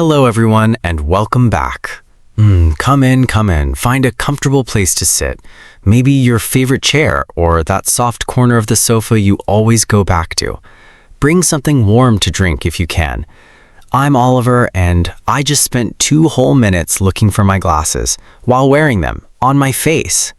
Hello, everyone, and welcome back. Come in. Find a comfortable place to sit. Maybe your favorite chair or that soft corner of the sofa you always go back to. Bring something warm to drink if you can. I'm Oliver, and I just spent 2 whole minutes looking for my glasses while wearing them on my face.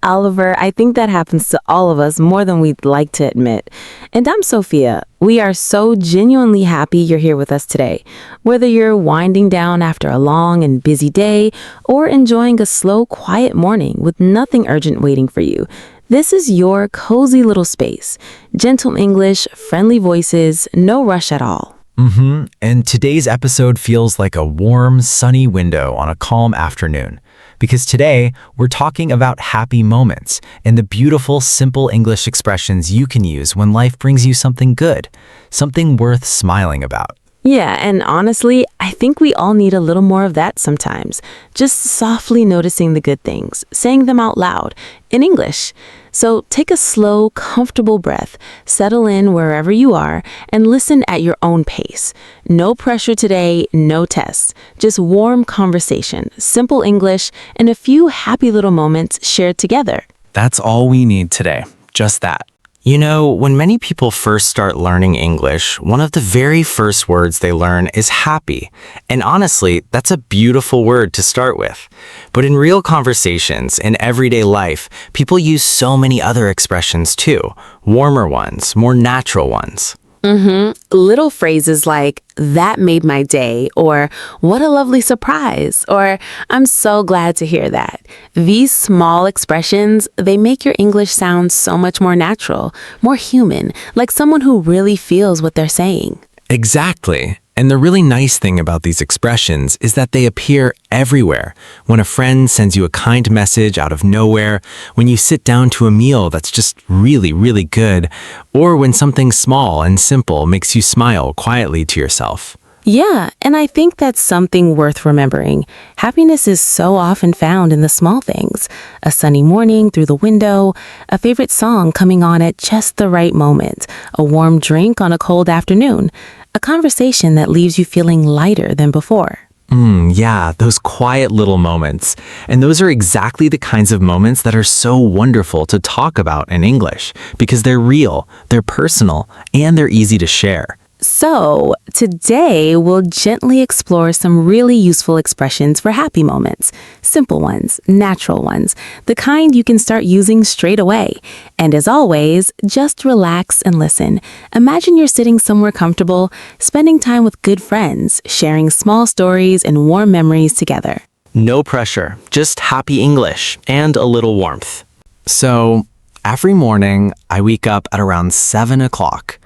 Oliver, I think that happens to all of us more than we'd like to admit. And I'm Sophia. We are so genuinely happy you're here with us today. Whether you're winding down after a long and busy day or enjoying a slow, quiet morning with nothing urgent waiting for you, this is your cozy little space. Gentle English, friendly voices, no rush at all. And today's episode feels like a warm, sunny window on a calm afternoon. Because today, we're talking about happy moments and the beautiful, simple English expressions you can use when life brings you something good, something worth smiling about. Yeah, and honestly, I think we all need a little more of that sometimes. Just softly noticing the good things, saying them out loud, in English. So take a slow, comfortable breath, settle in wherever you are, and listen at your own pace. No pressure today, no tests. Just warm conversation, simple English, and a few happy little moments shared together. That's all we need today, just that. You know, when many people first start learning English, one of the very first words they learn is happy. And honestly, that's a beautiful word to start with. But in real conversations, in everyday life, people use so many other expressions too. Warmer ones, more natural ones. Little phrases like, that made my day, or what a lovely surprise, or I'm so glad to hear that. These small expressions, they make your English sound so much more natural, more human, like someone who really feels what they're saying. Exactly. And the really nice thing about these expressions is that they appear everywhere. When a friend sends you a kind message out of nowhere, when you sit down to a meal that's just really, really good, or when something small and simple makes you smile quietly to yourself. Yeah, and I think that's something worth remembering. Happiness is so often found in the small things. A sunny morning through the window, a favorite song coming on at just the right moment, a warm drink on a cold afternoon, a conversation that leaves you feeling lighter than before. Yeah, those quiet little moments. And those are exactly the kinds of moments that are so wonderful to talk about in English because they're real, they're personal, and they're easy to share. So, today we'll gently explore some really useful expressions for happy moments. Simple ones, natural ones, the kind you can start using straight away. And as always, just relax and listen. Imagine you're sitting somewhere comfortable, spending time with good friends, sharing small stories and warm memories together. No pressure, just happy English and a little warmth. So, every morning I wake up at around 7 o'clock.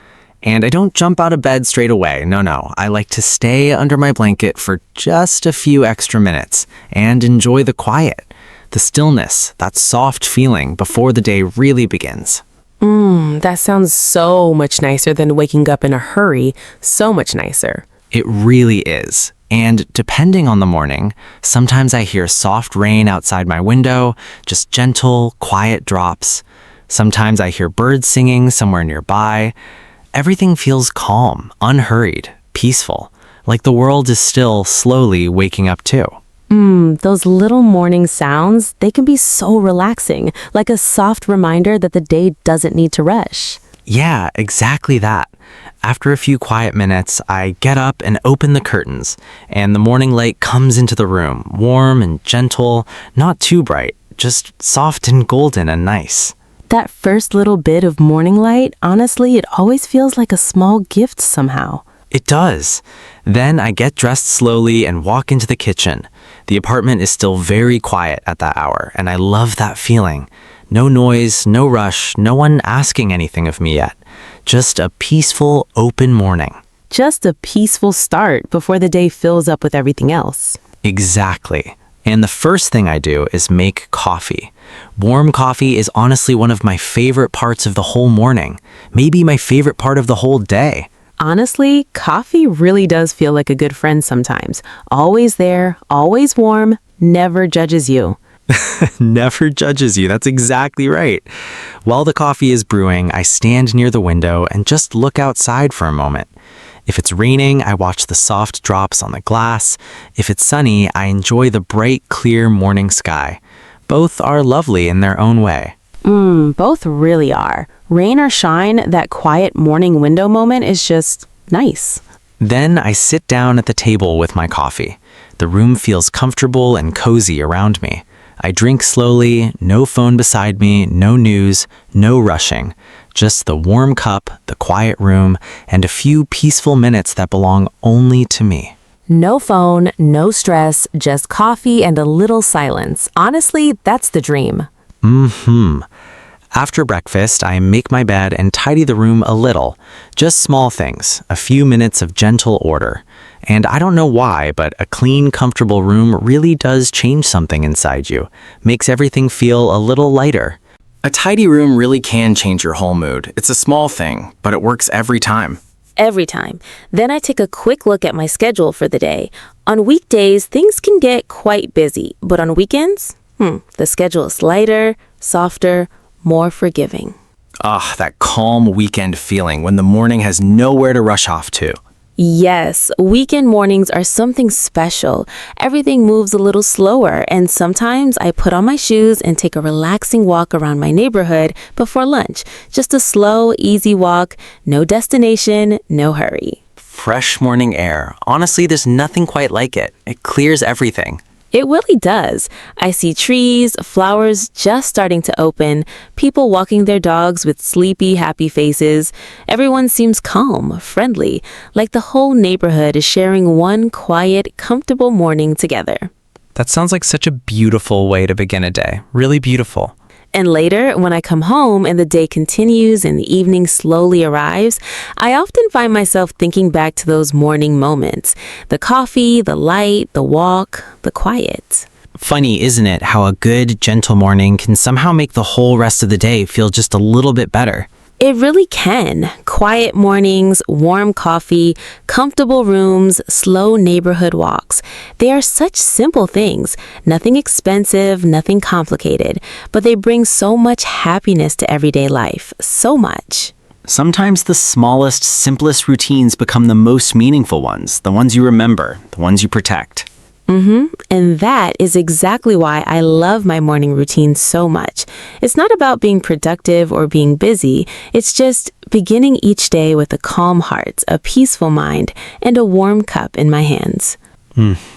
And I don't jump out of bed straight away. No. I like to stay under my blanket for just a few extra minutes and enjoy the quiet, the stillness, that soft feeling before the day really begins. That sounds so much nicer than waking up in a hurry. So much nicer. It really is. And depending on the morning, sometimes I hear soft rain outside my window, just gentle, quiet drops. Sometimes I hear birds singing somewhere nearby. Everything feels calm, unhurried, peaceful, like the world is still slowly waking up too. Those little morning sounds, they can be so relaxing, like a soft reminder that the day doesn't need to rush. Yeah, exactly that. After a few quiet minutes, I get up and open the curtains, and the morning light comes into the room, warm and gentle, not too bright, just soft and golden and nice. That first little bit of morning light, honestly, it always feels like a small gift somehow. It does. Then I get dressed slowly and walk into the kitchen. The apartment is still very quiet at that hour, and I love that feeling. No noise, no rush, no one asking anything of me yet. Just a peaceful, open morning. Just a peaceful start before the day fills up with everything else. Exactly. And the first thing I do is make coffee. Warm coffee is honestly one of my favorite parts of the whole morning, maybe my favorite part of the whole day. Honestly, coffee really does feel like a good friend sometimes. Always there, always warm, never judges you. Never judges you, that's exactly right. While the coffee is brewing, I stand near the window and just look outside for a moment. If it's raining, I watch the soft drops on the glass. If it's sunny, I enjoy the bright, clear morning sky. Both are lovely in their own way. Both really are. Rain or shine, that quiet morning window moment is just nice. Then I sit down at the table with my coffee. The room feels comfortable and cozy around me. I drink slowly, no phone beside me, no news, no rushing. Just the warm cup, the quiet room, and a few peaceful minutes that belong only to me. No phone, no stress, just coffee and a little silence. Honestly, that's the dream. After breakfast, I make my bed and tidy the room a little. Just small things, a few minutes of gentle order. And I don't know why, but a clean, comfortable room really does change something inside you. Makes everything feel a little lighter. A tidy room really can change your whole mood. It's a small thing, but it works every time. Every time. Then I take a quick look at my schedule for the day. On weekdays, things can get quite busy, but on weekends, the schedule is lighter, softer, more forgiving. That calm weekend feeling when the morning has nowhere to rush off to. Yes, weekend mornings are something special. Everything moves a little slower, and sometimes I put on my shoes and take a relaxing walk around my neighborhood before lunch. Just a slow, easy walk, no destination, no hurry. Fresh morning air. Honestly, there's nothing quite like it. It clears everything. It really does. I see trees, flowers just starting to open, people walking their dogs with sleepy, happy faces. Everyone seems calm, friendly, like the whole neighborhood is sharing one quiet, comfortable morning together. That sounds like such a beautiful way to begin a day. Really beautiful. And later, when I come home and the day continues and the evening slowly arrives, I often find myself thinking back to those morning moments. The coffee, the light, the walk, the quiet. Funny, isn't it, how a good, gentle morning can somehow make the whole rest of the day feel just a little bit better? It really can. Quiet mornings, warm coffee, comfortable rooms, slow neighborhood walks. They are such simple things. Nothing expensive, nothing complicated. But they bring so much happiness to everyday life. So much. Sometimes the smallest, simplest routines become the most meaningful ones, the ones you remember, the ones you protect. And that is exactly why I love my morning routine so much. It's not about being productive or being busy. It's just beginning each day with a calm heart, a peaceful mind, and a warm cup in my hands.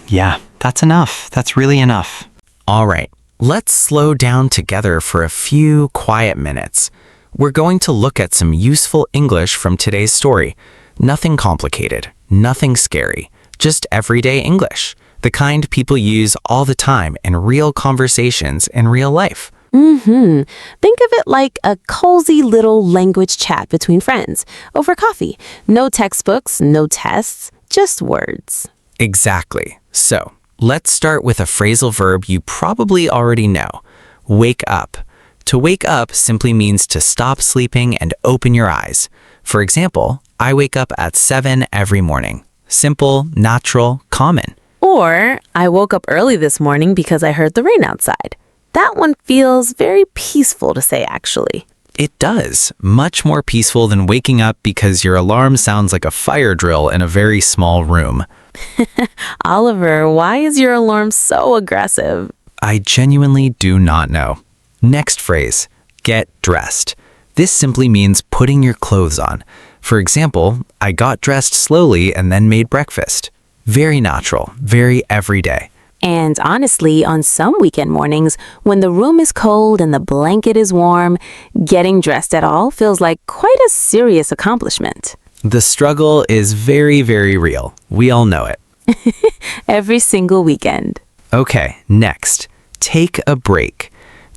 Yeah, that's enough. That's really enough. All right, let's slow down together for a few quiet minutes. We're going to look at some useful English from today's story. Nothing complicated, nothing scary, just everyday English. The kind people use all the time in real conversations in real life. Think of it like a cozy little language chat between friends over coffee. No textbooks, no tests, just words. Exactly. So, let's start with a phrasal verb you probably already know. Wake up. To wake up simply means to stop sleeping and open your eyes. For example, I wake up at 7 every morning. Simple, natural, common. Or, I woke up early this morning because I heard the rain outside. That one feels very peaceful to say, actually. It does. Much more peaceful than waking up because your alarm sounds like a fire drill in a very small room. Oliver, why is your alarm so aggressive? I genuinely do not know. Next phrase, get dressed. This simply means putting your clothes on. For example, I got dressed slowly and then made breakfast. Very natural, very everyday. And honestly, on some weekend mornings, when the room is cold and the blanket is warm, getting dressed at all feels like quite a serious accomplishment. The struggle is very, very real. We all know it. Every single weekend. Okay, next, take a break.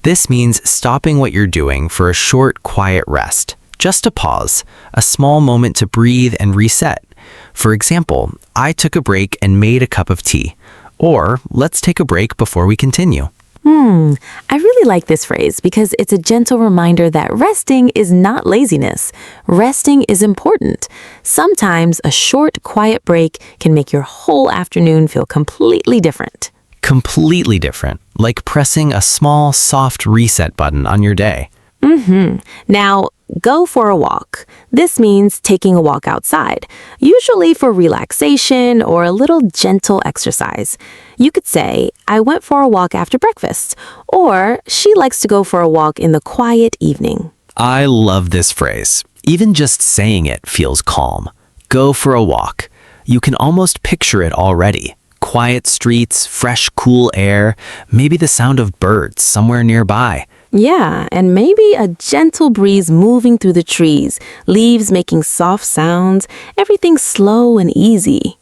This means stopping what you're doing for a short, quiet rest. Just a pause, a small moment to breathe and reset. For example, I took a break and made a cup of tea. Or, let's take a break before we continue. I really like this phrase because it's a gentle reminder that resting is not laziness. Resting is important. Sometimes a short, quiet break can make your whole afternoon feel completely different. Completely different, like pressing a small, soft reset button on your day. Now, go for a walk. This means taking a walk outside, usually for relaxation or a little gentle exercise. You could say, I went for a walk after breakfast, or she likes to go for a walk in the quiet evening. I love this phrase. Even just saying it feels calm. Go for a walk. You can almost picture it already. Quiet streets, fresh, cool air, maybe the sound of birds somewhere nearby. Yeah, and maybe a gentle breeze moving through the trees, leaves making soft sounds, everything slow and easy.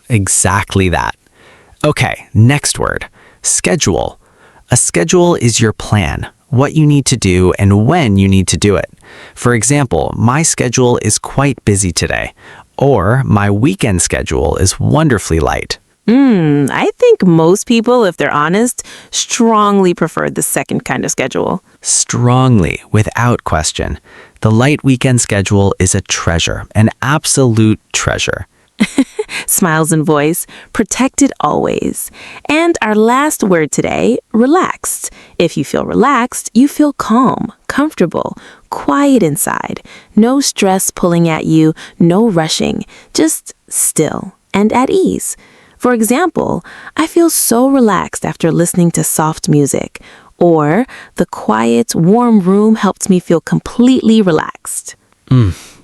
Exactly that. Okay, next word. Schedule. A schedule is your plan, what you need to do and when you need to do it. For example, my schedule is quite busy today, or my weekend schedule is wonderfully light. I think most people, if they're honest, strongly prefer the second kind of schedule. Strongly, without question. The light weekend schedule is a treasure, an absolute treasure. Smiles and voice, protected always. And our last word today, relaxed. If you feel relaxed, you feel calm, comfortable, quiet inside. No stress pulling at you, no rushing, just still and at ease. For example, I feel so relaxed after listening to soft music, or the quiet, warm room helped me feel completely relaxed.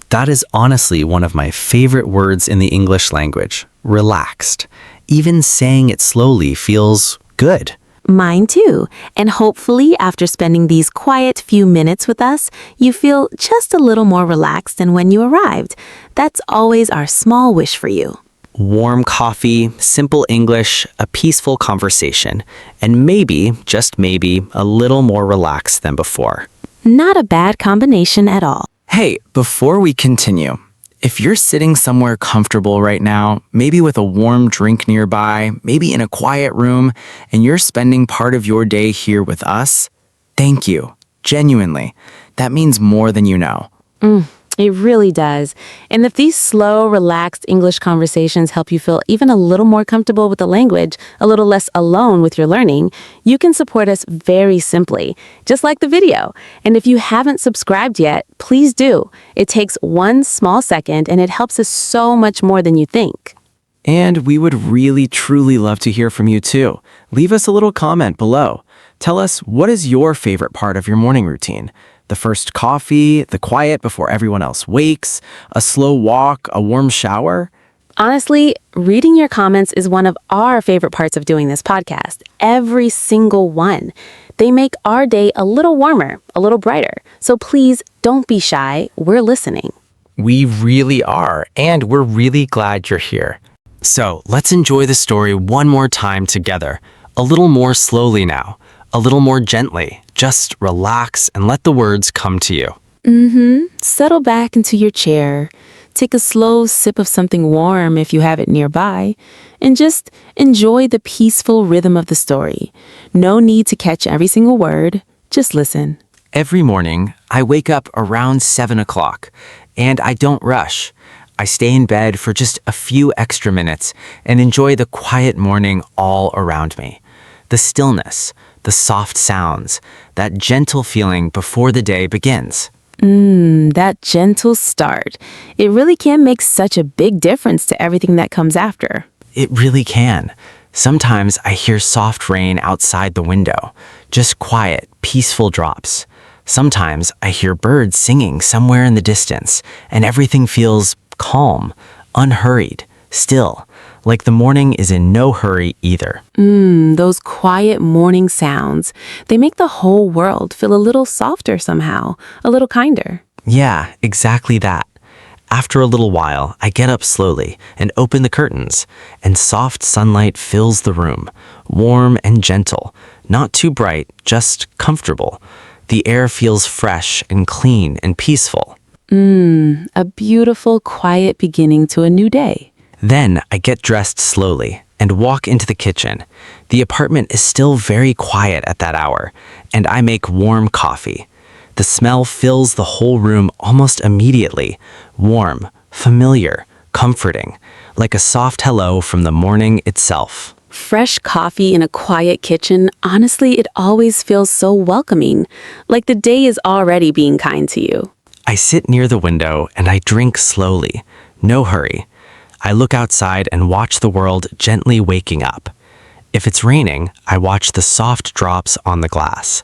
That is honestly one of my favorite words in the English language. Relaxed. Even saying it slowly feels good. Mine too. And hopefully, after spending these quiet few minutes with us, you feel just a little more relaxed than when you arrived. That's always our small wish for you. Warm coffee, simple English, a peaceful conversation, and maybe, just maybe, a little more relaxed than before. Not a bad combination at all. Hey, before we continue, if you're sitting somewhere comfortable right now, maybe with a warm drink nearby, maybe in a quiet room, and you're spending part of your day here with us, thank you. Genuinely. That means more than you know. It really does. And if these slow, relaxed English conversations help you feel even a little more comfortable with the language, a little less alone with your learning, you can support us very simply, just like the video. And if you haven't subscribed yet, please do. It takes one small second and it helps us so much more than you think. And we would really, truly love to hear from you too. Leave us a little comment below. Tell us, what is your favorite part of your morning routine? The first coffee, the quiet before everyone else wakes, a slow walk, a warm shower? Honestly, reading your comments is one of our favorite parts of doing this podcast. Every single one. They make our day a little warmer, a little brighter. So please don't be shy. We're listening. We really are, and we're really glad you're here. So let's enjoy the story one more time together. A little more slowly now. A little more gently. Just relax and let the words come to you. Settle back into your chair. Take a slow sip of something warm if you have it nearby, and just enjoy the peaceful rhythm of the story. No need to catch every single word. Just listen. Every morning, I wake up around 7 o'clock, and I don't rush. I stay in bed for just a few extra minutes and enjoy the quiet morning all around me. The stillness, the soft sounds, that gentle feeling before the day begins. That gentle start. It really can make such a big difference to everything that comes after. It really can. Sometimes I hear soft rain outside the window, just quiet, peaceful drops. Sometimes I hear birds singing somewhere in the distance, and everything feels calm, unhurried, still, like the morning is in no hurry either. Those quiet morning sounds, they make the whole world feel a little softer somehow, a little kinder. Yeah, exactly that. After a little while, I get up slowly and open the curtains, and soft sunlight fills the room, warm and gentle, not too bright, just comfortable. The air feels fresh and clean and peaceful. A beautiful, quiet beginning to a new day. Then I get dressed slowly and walk into the kitchen. The apartment is still very quiet at that hour, and I make warm coffee. The smell fills the whole room almost immediately, warm, familiar, comforting, like a soft hello from the morning itself. Fresh coffee in a quiet kitchen, honestly, it always feels so welcoming, like the day is already being kind to you. I sit near the window and I drink slowly. No hurry. I look outside and watch the world gently waking up. If it's raining, I watch the soft drops on the glass.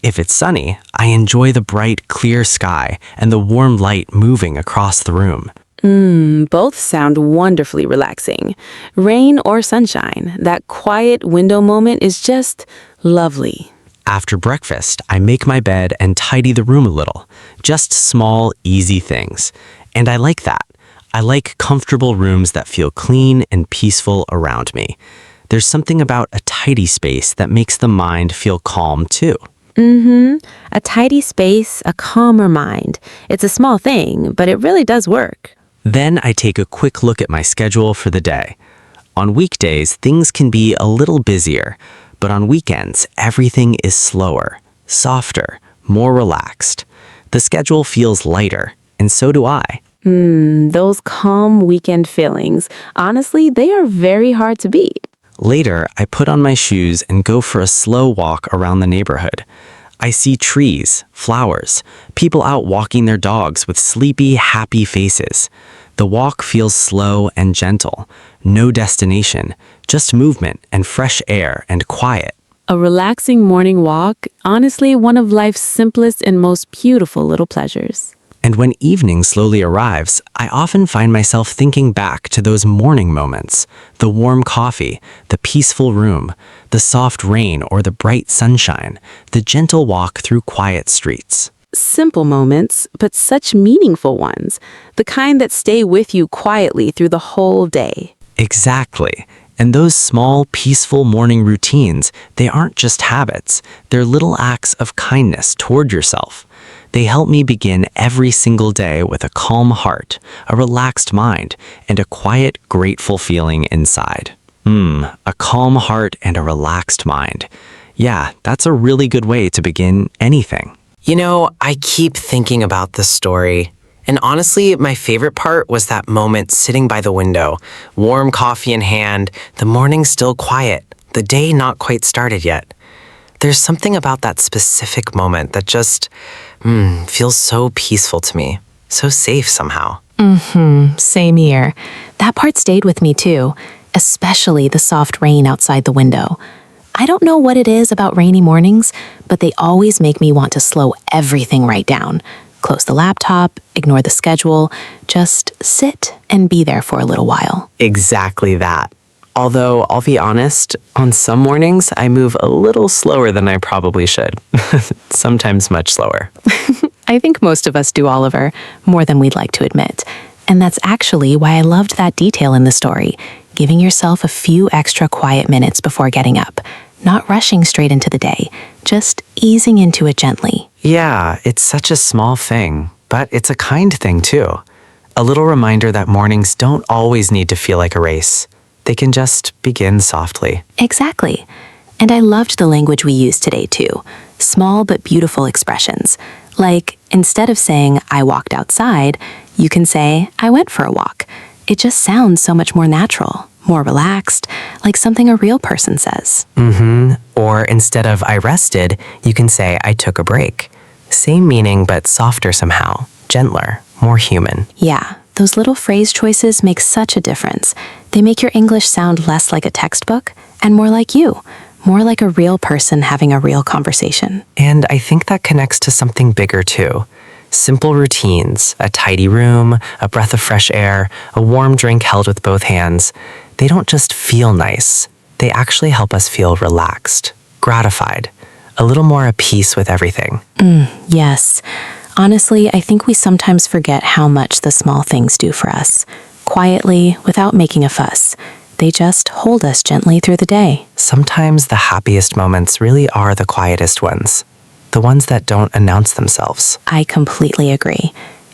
If it's sunny, I enjoy the bright, clear sky and the warm light moving across the room. Both sound wonderfully relaxing. Rain or sunshine, that quiet window moment is just lovely. After breakfast, I make my bed and tidy the room a little. Just small, easy things. And I like that. I like comfortable rooms that feel clean and peaceful around me. There's something about a tidy space that makes the mind feel calm too. A tidy space, a calmer mind. It's a small thing, but it really does work. Then I take a quick look at my schedule for the day. On weekdays, things can be a little busier, but on weekends, everything is slower, softer, more relaxed. The schedule feels lighter, and so do I. Those calm weekend feelings, honestly, they are very hard to beat. Later, I put on my shoes and go for a slow walk around the neighborhood. I see trees, flowers, people out walking their dogs with sleepy, happy faces. The walk feels slow and gentle. No destination, just movement and fresh air and quiet. A relaxing morning walk, honestly, one of life's simplest and most beautiful little pleasures. And when evening slowly arrives, I often find myself thinking back to those morning moments. The warm coffee, the peaceful room, the soft rain or the bright sunshine, the gentle walk through quiet streets. Simple moments, but such meaningful ones. The kind that stay with you quietly through the whole day. Exactly. And those small, peaceful morning routines, they aren't just habits. They're little acts of kindness toward yourself. They help me begin every single day with a calm heart, a relaxed mind, and a quiet, grateful feeling inside. A calm heart and a relaxed mind. Yeah, that's a really good way to begin anything. You know, I keep thinking about this story. And honestly, my favorite part was that moment sitting by the window, warm coffee in hand, the morning still quiet, the day not quite started yet. There's something about that specific moment that just feels so peaceful to me, so safe somehow. Same here. That part stayed with me too, especially the soft rain outside the window. I don't know what it is about rainy mornings, but they always make me want to slow everything right down. Close the laptop, ignore the schedule, just sit and be there for a little while. Exactly that. Although, I'll be honest, on some mornings, I move a little slower than I probably should. Sometimes much slower. I think most of us do, Oliver, more than we'd like to admit. And that's actually why I loved that detail in the story, giving yourself a few extra quiet minutes before getting up, not rushing straight into the day, just easing into it gently. Yeah, it's such a small thing, but it's a kind thing too. A little reminder that mornings don't always need to feel like a race. They can just begin softly. Exactly. And I loved the language we used today too. Small but beautiful expressions. Like, instead of saying, I walked outside, you can say, I went for a walk. It just sounds so much more natural, more relaxed, like something a real person says. Or instead of I rested, you can say I took a break. Same meaning, but softer somehow, gentler, more human. Yeah, those little phrase choices make such a difference. They make your English sound less like a textbook and more like you, more like a real person having a real conversation. And I think that connects to something bigger too. Simple routines, a tidy room, a breath of fresh air, a warm drink held with both hands. They don't just feel nice. They actually help us feel relaxed, gratified, a little more at peace with everything. Yes. Honestly, I think we sometimes forget how much the small things do for us. Quietly, without making a fuss. They just hold us gently through the day. Sometimes the happiest moments really are the quietest ones. The ones that don't announce themselves. I completely agree.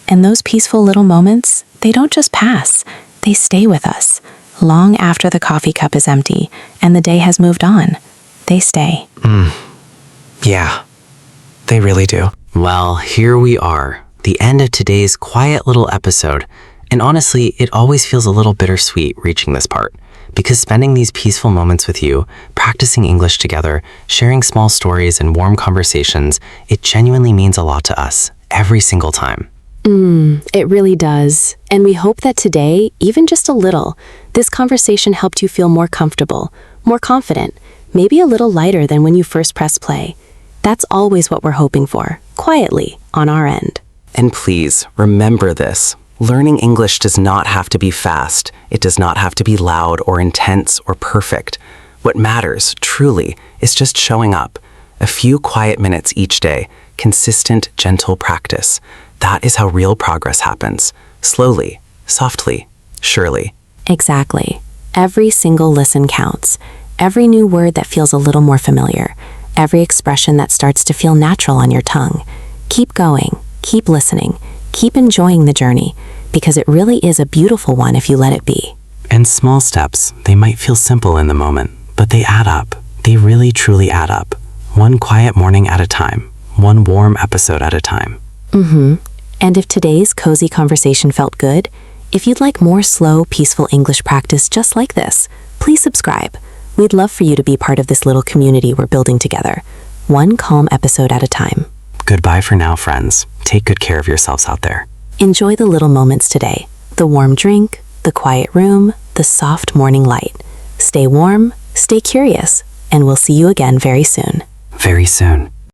And those peaceful little moments, they don't just pass. They stay with us. Long after the coffee cup is empty and the day has moved on. They stay. Yeah, they really do. Well, here we are, the end of today's quiet little episode. And honestly, it always feels a little bittersweet reaching this part, because spending these peaceful moments with you, practicing English together, sharing small stories and warm conversations, it genuinely means a lot to us, every single time. It really does. And we hope that today, even just a little, this conversation helped you feel more comfortable, more confident, maybe a little lighter than when you first pressed play. That's always what we're hoping for, quietly, on our end. And please, remember this. Learning English does not have to be fast. It does not have to be loud or intense or perfect. What matters, truly, is just showing up. A few quiet minutes each day, consistent, gentle practice. That is how real progress happens. Slowly, softly, surely. Exactly. Every single listen counts. Every new word that feels a little more familiar. Every expression that starts to feel natural on your tongue. Keep going. Keep listening. Keep enjoying the journey, because it really is a beautiful one if you let it be. And small steps, they might feel simple in the moment, but they add up. They really truly add up. One quiet morning at a time. One warm episode at a time. And if today's cozy conversation felt good, if you'd like more slow, peaceful English practice just like this, please subscribe. We'd love for you to be part of this little community we're building together. One calm episode at a time. Goodbye for now, friends. Take good care of yourselves out there. Enjoy the little moments today. The warm drink, the quiet room, the soft morning light. Stay warm, stay curious, and we'll see you again very soon. Very soon.